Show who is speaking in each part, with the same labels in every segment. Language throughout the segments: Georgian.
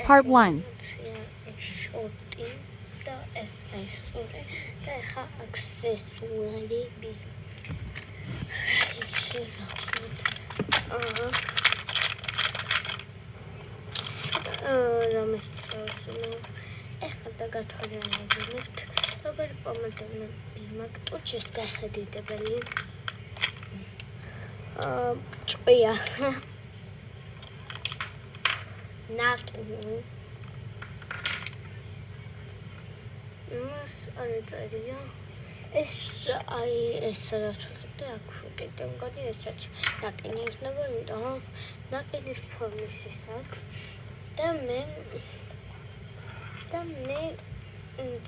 Speaker 1: Part 1.
Speaker 2: შორტი და ეს აისური და ეხა აქსესუარები. რამეს წავსვნა. ეხლა და გათვალიერებთ, როგორ პომადები მაქვს ტუჩის გასადიდებელი. ჭყია. ნაყინი. მას არ წერია. ეს სადაც ვიყიდე, აქ ვიყიდე, მგონი ესაც ნაყინი იქნება, იმიტომ რომ ნაყინის ფორმის ის აქვს. და მე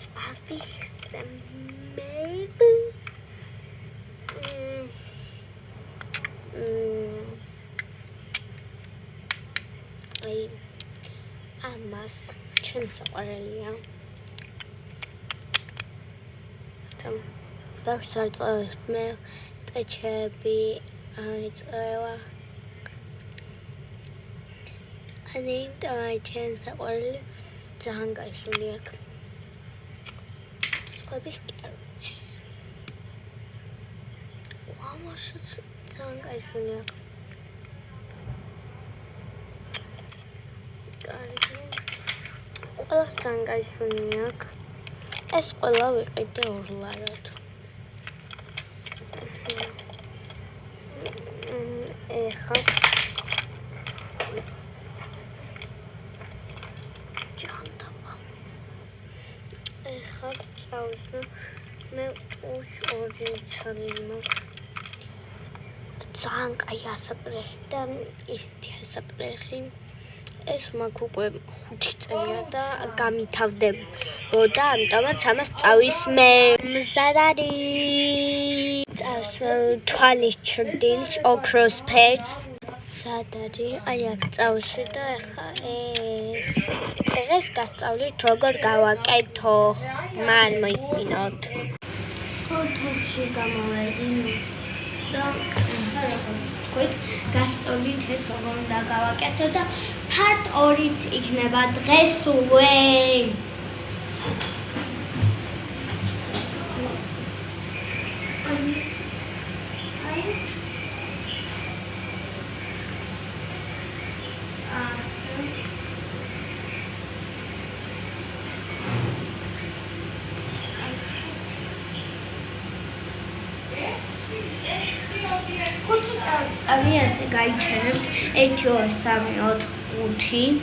Speaker 2: წავიხსენებ ამას ჩემს საყვარელია. ბავშვს არ წავეს მე ტეჩები აიწევა. ani ჩემს საყვარელი ძალიან გაისული აქვს. სხვების კი არ ვიცი. ამასაც ძალიან გაისული აქვს. ყველას ძალიან გაისული აქვს. ეს ყველა ვიყიდე ორლარად. ეხა ეხა წავსვი მე ორი ცალი მაქვს. ძალიან კაი ასაპრეხი და ისეთი ასაპრეხი. ეს მაქვს უკვე 5 წელია და გამითავდებოდა, ამიტომაც ამას წავისმე. მზად არის. წავსვე თვალის ჭრდილს ოქროს ფერს. მზად არის. აი აქ წავსვი და ეხა ეს გასწავლით როგორ გავაკეთო. მან მოისმინოთ. სხოლთში გამოვედი და ეხა როგორ ვთქვით, გასწავლით ეს როგორ უნდა გავაკეთო და part 2-იც იქნება დღესვე. წავი ასე გაიჩერებთ 1 2 3 4 5